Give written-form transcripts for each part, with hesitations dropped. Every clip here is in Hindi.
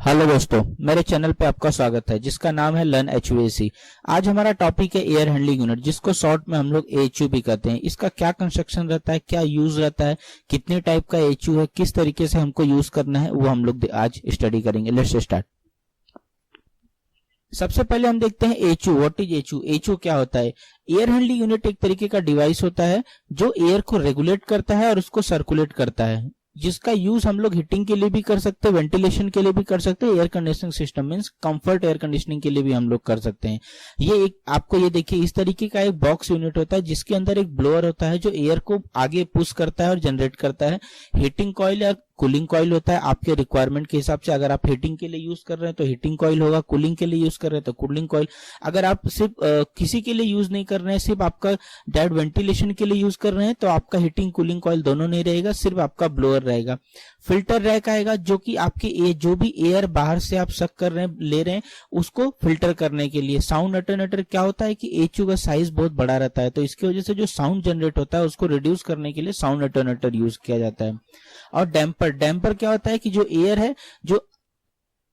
हेलो दोस्तों, मेरे चैनल पे आपका स्वागत है जिसका नाम है लर्न एचवीएसी। आज हमारा टॉपिक है एयर हैंडलिंग यूनिट, जिसको शॉर्ट में हम लोग एएचयू भी कहते हैं। इसका क्या कंस्ट्रक्शन रहता है, क्या यूज रहता है, कितने टाइप का एएचयू है, किस तरीके से हमको यूज करना है, वो हम लोग आज स्टडी करेंगे। Let's start. सबसे पहले हम देखते हैं एएचयू। What is एएचयू? एएचयू क्या होता है? एयर हैंडलिंग यूनिट एक तरीके का डिवाइस होता है जो एयर को रेगुलेट करता है और उसको सर्कुलेट करता है, जिसका यूज हम लोग हीटिंग के लिए भी कर सकते हैं, वेंटिलेशन के लिए भी कर सकते हैं, air conditioning system means comfort air conditioning के लिए भी हम लोग कर सकते हैं। ये एक आपको ये देखिए इस तरीके का एक बॉक्स यूनिट होता है जिसके अंदर एक ब्लोअर होता है जो एयर को आगे पुश करता है और जनरेट करता है। हीटिंग कॉइल या कूलिंग कॉइल होता है आपके रिक्वायरमेंट के हिसाब से। अगर आप हीटिंग के लिए यूज कर रहे हैं तो हीटिंग कॉइल होगा, कूलिंग के लिए यूज कर रहे हैं तो कूलिंग कॉइल। अगर आप सिर्फ किसी के लिए यूज नहीं कर रहे हैं, सिर्फ आपका डायरेक्ट वेंटिलेशन के लिए यूज कर रहे हैं, तो आपका हीटिंग कूलिंग कॉइल दोनों नहीं रहेगा, सिर्फ आपका ब्लोअर रहेगा। फिल्टर रैक आएगा जो कि आपके जो भी एयर बाहर से आप सक कर रहे हैं, ले रहे हैं, उसको फिल्टर करने के लिए। साउंड अटेन्यूएटर क्या होता है कि एएचयू का साइज बहुत बड़ा रहता है, तो इसकी वजह से जो साउंड जनरेट होता है उसको रिड्यूस करने के लिए साउंड अटेन्यूएटर यूज किया जाता है। और डैम्पर, डैम्पर क्या होता है कि जो एयर है जो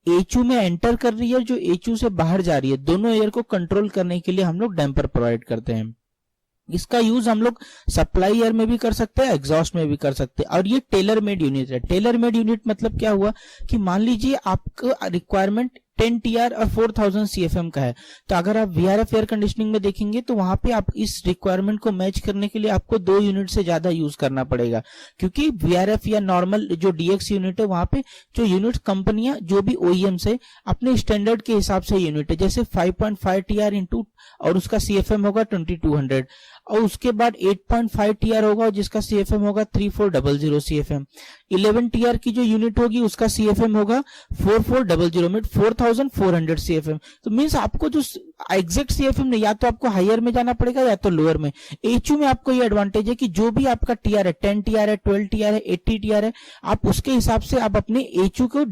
एएचयू में एंटर कर रही है, जो एएचयू से बाहर जा रही है, दोनों एयर को कंट्रोल करने के लिए हम लोग डैम्पर प्रोवाइड करते हैं। इसका यूज हम लोग सप्लाई एयर में भी कर सकते हैं, एग्जॉस्ट में भी कर सकते हैं। और ये टेलर मेड यूनिट है। टेलर मेड यूनिट मतलब क्या हुआ कि मान लीजिए आपका रिक्वायरमेंट 10 टीआर और 4000 सीएफएम का है, तो अगर आप वीआरएफ एयर कंडीशनिंग में देखेंगे तो वहां पे आप इस रिक्वायरमेंट को मैच करने के लिए आपको 2 यूनिट से ज्यादा यूज करना पड़ेगा, क्योंकि वीआरएफ या नॉर्मल जो डीएक्स यूनिट है वहां पे जो यूनिट कंपनियां जो भी ओईएम से अपने स्टैंडर्ड के हिसाब से यूनिट है, जैसे 5.5 टीआर इंटू और उसका सीएफएम होगा 2200, और उसके बाद 8.5 टीआर होगा जिसका सीएफएम होगा 3400 सीएफएम। 11 टीआर की जो यूनिट होगी उसका सीएफएम होगा 4400 में 4400 सीएफएम। तो मींस आपको जो एग्जैक्ट सीएफएम नहीं, या तो आपको हायर में जाना पड़ेगा या तो लोअर में। एएचयू में आपको ये एडवांटेज है कि जो भी आपका टीआर है, 10 टीआर है, 12 टीआर है, 80 टीआर है, आप उसके हिसाब से आप अपने एएचयू को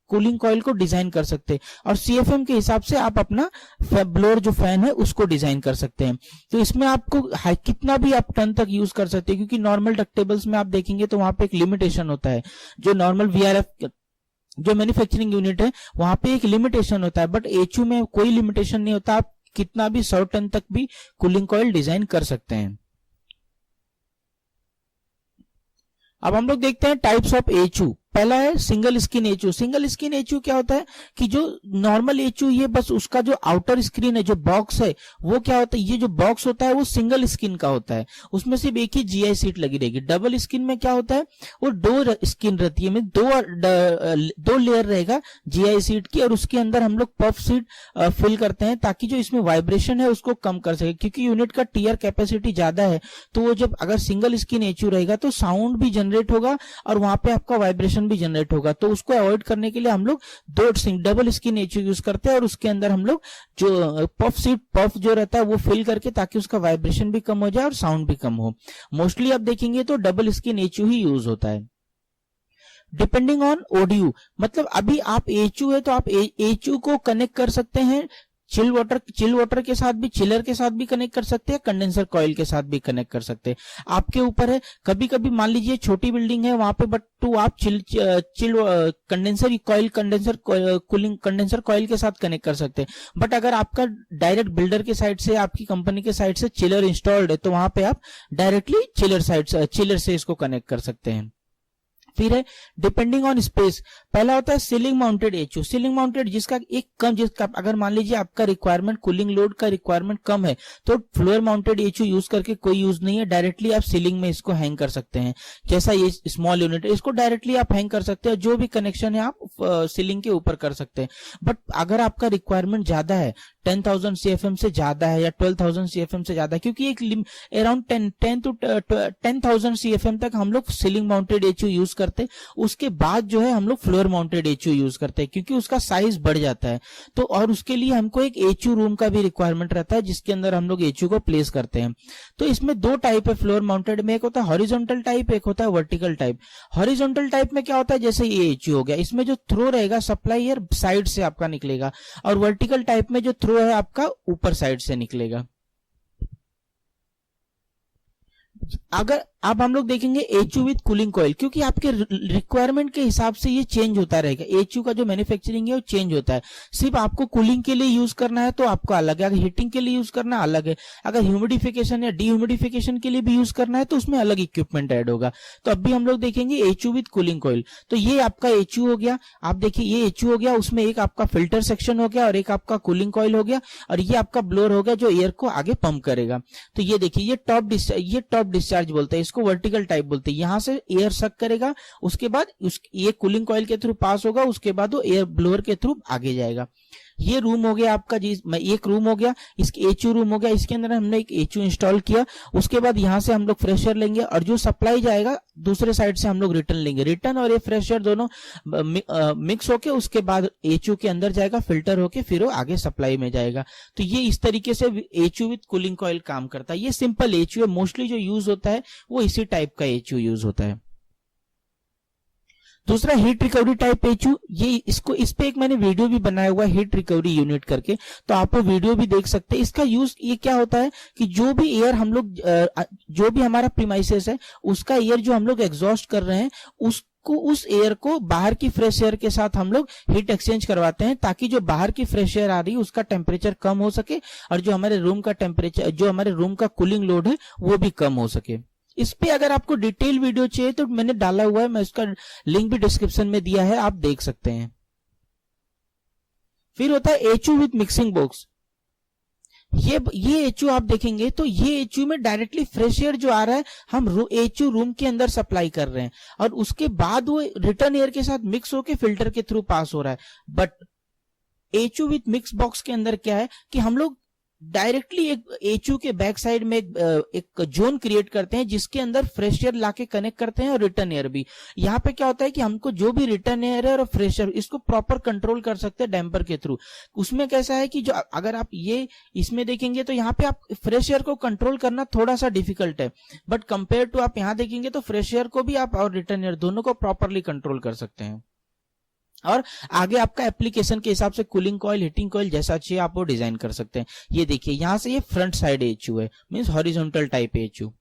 कूलिंग कॉइल को डिजाइन कर सकते हैं, और सीएफएम के हिसाब से आप अपना ब्लोअर जो फैन है उसको डिजाइन कर सकते हैं। तो इसमें आपको कितना भी आप टन तक यूज कर सकते हैं, क्योंकि नॉर्मल डक्टेबल्स में आप देखेंगे तो वहां पे एक लिमिटेशन होता है। जो नॉर्मल वीआरएफ जो मैन्युफैक्चरिंग यूनिट है वहां पे एक लिमिटेशन होता है, बट एएचयू में कोई लिमिटेशन नहीं होता। आप कितना भी 100 टन तक भी कूलिंग कॉइल डिजाइन कर सकते हैं। अब हम लोग देखते हैं टाइप्स ऑफ एएचयू। पहला है सिंगल स्किन एएचयू। सिंगल स्किन एएचयू क्या होता है कि जो नॉर्मल एएचयू ये बस उसका जो आउटर स्क्रीन है, जो बॉक्स है, वो क्या होता है, ये जो बॉक्स होता है वो सिंगल स्किन का होता है, उसमें सिर्फ एक ही जीआई सीट लगी रहेगी। डबल स्किन में क्या होता है, वो 2 स्किन रहती है, में 2 लेयर रहेगा जीआई सीट की, और उसके अंदर हम लोग पफ सीट फिल करते हैं ताकि जो इसमें वाइब्रेशन है उसको कम कर सके, क्योंकि यूनिट का टीआर कैपेसिटी ज्यादा है। तो वो जब अगर सिंगल स्किन एएचयू रहेगा तो साउंड भी जनरेट होगा और वहां पे आपका वाइब्रेशन भी जनरेट होगा। तो उसको अवॉइड करने के लिए हम लोग डबल स्किन एएचयू यूज करते हैं, और उसके अंदर हम लोग जो पफ जो रहता है वो फिल करके, ताकि उसका वाइब्रेशन भी कम हो जाए और साउंड भी कम हो। मोस्टली आप देखेंगे तो डबल स्किन एएचयू ही यूज होता है। डिपेंडिंग ऑन ओडीयू, मतलब अभी आप एएचयू है तो आप एएचयू को कनेक्ट कर सकते हैं चिल वाटर के साथ भी, चिलर के साथ भी कनेक्ट कर सकते हैं, कंडेंसर कॉइल के साथ भी कनेक्ट कर सकते हैं, आपके ऊपर है। कभी कभी मान लीजिए छोटी बिल्डिंग है वहां पे, बट तो आप कंडेंसर कॉइल के साथ कनेक्ट कर सकते हैं। बट अगर आपका डायरेक्ट बिल्डर के साइड से, आपकी कंपनी के साइड से चिलर इंस्टॉल्ड है, तो वहां पे आप डायरेक्टली चिलर से इसको कनेक्ट कर सकते हैं। फिर है डिपेंडिंग ऑन स्पेस। पहला होता है सीलिंग माउंटेड एएचयू। सीलिंग माउंटेड जिसका अगर मान लीजिए आपका रिक्वायरमेंट कूलिंग लोड का रिक्वायरमेंट कम है, तो फ्लोर माउंटेड एएचयू यूज करके कोई यूज नहीं है, डायरेक्टली आप सीलिंग में इसको हैंग कर सकते हैं। जैसा ये स्मॉल यूनिट है, इसको डायरेक्टली आप हैंग कर सकते हैं, जो भी कनेक्शन है आप सीलिंग के ऊपर कर सकते हैं। बट अगर आपका रिक्वायरमेंट ज्यादा है, 10,000 सीएफएम से ज्यादा है या 12,000 सीएफएम से ज्यादा, क्योंकि एक अराउंड 10,000 सीएफएम तक हम लोग सीलिंग माउंटेड एएचयू यूज करते, उसके बाद जो है हम लोग फ्लोर माउंटेड एएचयू यूज करते हैं, क्योंकि उसका साइज बढ़ जाता है। तो और उसके लिए हमको एक एएचयू रूम का भी रिक्वायरमेंट रहता है, जिसके अंदर हम लोग एएचयू को प्लेस करते हैं। तो इसमें 2 टाइप है फ्लोर माउंटेड में, एक होता है हॉरिजॉन्टल टाइप, एक होता है वर्टिकल टाइप। हॉरिजॉन्टल टाइप में क्या होता है, जैसे ये एएचयू हो गया, इसमें जो थ्रो रहेगा सप्लाई एयर साइड से आपका निकलेगा, और वर्टिकल टाइप में जो थ्रो है आपका ऊपर साइड से निकलेगा। अगर अब हम लोग देखेंगे एचयू विद कूलिंग कॉइल, क्योंकि आपके रिक्वायरमेंट के हिसाब से ये चेंज होता रहेगा। एचयू का जो मैन्युफैक्चरिंग है वो चेंज होता है। सिर्फ आपको कूलिंग के लिए यूज करना है तो आपका अलग है, अगर हीटिंग के लिए यूज करना अलग है, अगर ह्यूमिडिफिकेशन या डीह्यूमिडिफिकेशन के लिए भी यूज करना है तो उसमें अलग इक्विपमेंट ऐड होगा। तो अब भी हम लोग देखेंगे एचयू विद कूलिंग कॉइल। तो ये आपका एचयू हो गया, आप देखिए ये एचयू हो गया, उसमें एक आपका फिल्टर सेक्शन हो गया और एक आपका कूलिंग कॉइल हो गया, और ये आपका ब्लोअर हो गया जो एयर को आगे पंप करेगा। तो ये देखिए ये टॉप डिस्चार्ज बोलते हैं, इसको वर्टिकल टाइप बोलते हैं। यहां से एयर सक करेगा, उसके बाद ये कूलिंग कॉइल के थ्रू पास होगा, उसके बाद वो एयर ब्लोअर के थ्रू आगे जाएगा। ये रूम हो गया आपका जी, एक रूम हो गया, इसके एचयू रूम हो गया, इसके अंदर हमने एक एचयू इंस्टॉल किया। उसके बाद यहां से हम लोग फ्रेश एयर लेंगे और जो सप्लाई जाएगा दूसरे साइड से हम लोग रिटर्न लेंगे। रिटर्न और ये फ्रेश एयर दोनों मिक्स होके उसके बाद एचयू के अंदर जाएगा, फिल्टर होके फिर वो आगे सप्लाई में जाएगा। तो ये इस तरीके से एचयू विद कूलिंग कॉइल काम करता है। ये सिंपल एचयू है, मोस्टली जो यूज होता है वो इसी टाइप का एचयू यूज होता है। दूसरा हीट रिकवरी टाइप एचयू, ये इसको इस पे एक मैंने वीडियो भी बनाया हुआ है हीट रिकवरी यूनिट करके, तो आप वो वीडियो भी देख सकते हैं। इसका यूज ये क्या होता है कि जो भी एयर हम लोग जो भी हमारा प्रीमाइसेस है उसका एयर जो हम लोग एग्जॉस्ट कर रहे हैं उस एयर को बाहर की फ्रेश एयर के साथ हम लोग हीट एक्सचेंज करवाते हैं, ताकि जो बाहर की फ्रेश एयर आ रही है उसका टेम्परेचर कम हो सके और जो हमारे रूम का टेम्परेचर, जो हमारे रूम का कूलिंग लोड है वो भी कम हो सके। इस पे अगर आपको डिटेल वीडियो चाहिए तो मैंने डाला हुआ है, मैं उसका लिंक भी डिस्क्रिप्शन में दिया है, आप देख सकते हैं। फिर होता है एचयू विद मिक्सिंग बॉक्स। ये एचयू आप देखेंगे तो ये एचयू में डायरेक्टली फ्रेश एयर जो आ रहा है हम एचयू रूम के अंदर सप्लाई कर रहे हैं और उसके बाद वो रिटर्न एयर के साथ मिक्स होके फिल्टर के थ्रू पास हो रहा है। But HU with mix box के अंदर क्या है कि हम लोग डायरेक्टली एक एचयू के बैक साइड में एक जोन क्रिएट करते हैं जिसके अंदर फ्रेश एयर लाके कनेक्ट करते हैं और रिटर्न एयर भी। यहाँ पे क्या होता है कि हमको जो भी रिटर्न एयर है और फ्रेश एयर इसको प्रॉपर कंट्रोल कर सकते हैं डैम्पर के थ्रू। उसमें कैसा है कि जो अगर आप ये इसमें देखेंगे तो यहाँ पे आप फ्रेश एयर को कंट्रोल करना थोड़ा सा डिफिकल्ट है, बट कंपेयर टू आप यहाँ देखेंगे तो फ्रेश एयर को भी आप और रिटर्न एयर दोनों को प्रॉपरली कंट्रोल कर सकते हैं। और आगे आपका एप्लीकेशन के हिसाब से कूलिंग कॉइल, हीटिंग कॉइल जैसा चाहिए आप वो डिजाइन कर सकते हैं। ये देखिए यहां से ये फ्रंट साइड एचयू है, मींस हॉरिजॉन्टल टाइप एचयू।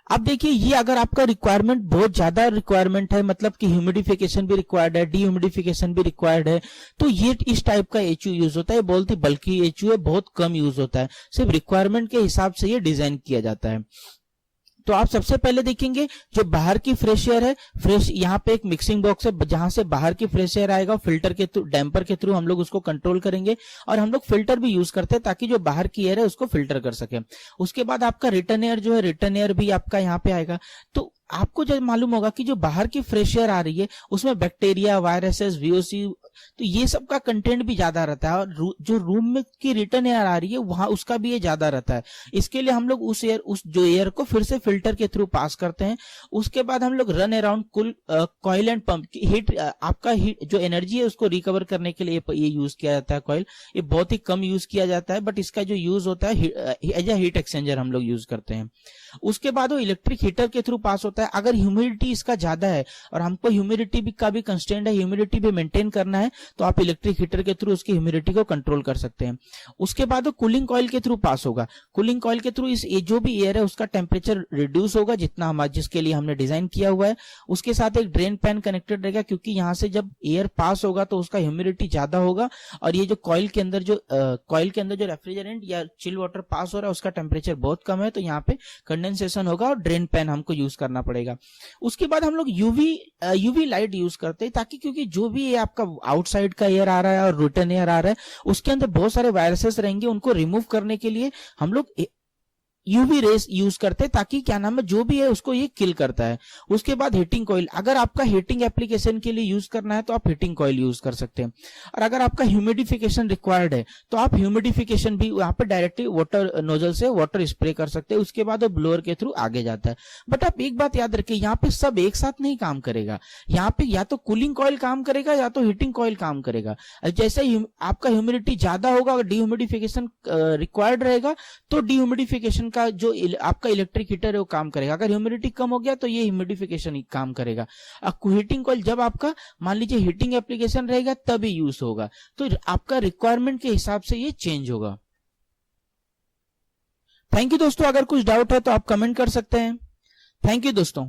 अब देखिए ये अगर आपका रिक्वायरमेंट बहुत ज्यादा रिक्वायरमेंट है, मतलब कि ह्यूमिडिफिकेशन भी रिक्वायर्ड है, डीह्यूमिडिफिकेशन भी रिक्वायर्ड है, तो ये इस टाइप का एचयू यूज होता है। बहुत ही बल्कि एचयू है, बहुत कम यूज होता है, सिर्फ रिक्वायरमेंट के हिसाब से ये डिजाइन किया जाता है। तो आप सबसे पहले देखेंगे जो बाहर की फ्रेश एयर है, फ्रेश यहाँ पे एक मिक्सिंग बॉक्स है जहां से बाहर की फ्रेश एयर आएगा, फिल्टर के थ्रू, डैम्पर के थ्रू हम लोग उसको कंट्रोल करेंगे और हम लोग फिल्टर भी यूज करते हैं ताकि जो बाहर की एयर है उसको फिल्टर कर सके। उसके बाद आपका रिटर्न एयर जो है, रिटर्न एयर भी आपका यहाँ पे आएगा। तो आपको जब मालूम होगा कि जो बाहर की फ्रेश एयर आ रही है उसमें बैक्टीरिया, वायरसेस, वीओसी, तो ये सब का कंटेंट भी ज्यादा रहता है और जो रूम में की रिटर्न एयर आ रही है वहां उसका भी ये ज्यादा रहता है। इसके लिए हम लोग उस जो एयर को फिर से फिल्टर के थ्रू पास करते हैं। उसके बाद हम लोग रन अराउंड कुल कॉइल एंड पंप हीट, आपका हीट जो एनर्जी है उसको रिकवर करने के लिए ये यूज किया जाता है कॉइल। ये बहुत ही कम यूज किया जाता है, बट इसका जो यूज होता है एज अ हीट एक्सचेंजर हम लोग यूज करते हैं। उसके बाद वो इलेक्ट्रिक हीटर के थ्रू पास होता है। अगर ह्यूमिडिटी इसका ज्यादा है और हमको ह्यूमिडिटी का भी कंस्टेंट है, ह्यूमिडिटी भी मेंटेन करना है, तो आप इलेक्ट्रिक हीटर के थ्रू उसकी ह्यूमिडिटी को कंट्रोल कर सकते हैं। उसके बाद वो कूलिंग कॉइल के थ्रू पास होगा। कूलिंग कॉइल के थ्रू इस जो भी एयर है उसका टेम्परेचर रिड्यूस होगा जितना हमारा, जिसके लिए हमने डिजाइन किया हुआ है। उसके साथ एक ड्रेन पैन कनेक्टेड रहेगा, क्योंकि यहाँ से जब एयर पास होगा तो उसका ह्यूमिडिटी ज्यादा होगा और ये जो कॉइल के अंदर जो रेफ्रिजरेंट या चिल वाटर पास हो रहा है उसका टेम्परेचर बहुत कम है, तो यहाँ पे कंडेंसेशन होगा और ड्रेन पैन हमको यूज करना पड़ेगा। उसके बाद हम लोग यूवी लाइट यूज करते हैं, ताकि क्योंकि जो भी ये आपका आउटसाइड का एयर आ रहा है और रिटर्न एयर आ रहा है उसके अंदर बहुत सारे वायरसेस रहेंगे, उनको रिमूव करने के लिए हम लोग यूवी रेस यूज करते हैं, ताकि क्या नाम है जो भी है उसको ये किल करता है। उसके बाद हीटिंग कॉइल, अगर आपका हीटिंग एप्लीकेशन के लिए यूज करना है तो आप हीटिंग कॉइल यूज कर सकते हैं। और अगर आपका ह्यूमिडिफिकेशन रिक्वायर्ड है तो आप ह्यूमिडिफिकेशन भी यहाँ पे डायरेक्टली वाटर नोजल से वाटर स्प्रे कर सकते हैं, उसके बाद वो ब्लोअर के थ्रू आगे जाता है। बट आप एक बात याद रखिए, यहाँ पे सब एक साथ नहीं काम करेगा। यहाँ पे या तो कूलिंग कॉइल काम करेगा या तो हीटिंग कॉइल काम करेगा। जैसे आपका ह्यूमिडिटी ज्यादा होगा और डिह्यूमिडिफिकेशन रिक्वायर्ड रहेगा तो डिह्यूमिडिफिकेशन का जो आपका इलेक्ट्रिक हीटर है वो काम करेगा। अगर ह्यूमिडिटी कम हो गया तो ये ह्यूमिडिफिकेशन ही काम करेगा। हीटिंग कॉइल जब आपका मान लीजिए हीटिंग एप्लीकेशन रहेगा तभी यूज होगा, तो आपका रिक्वायरमेंट के हिसाब से ये चेंज होगा। थैंक यू दोस्तों, अगर कुछ डाउट है तो आप कमेंट कर सकते हैं। थैंक यू दोस्तों।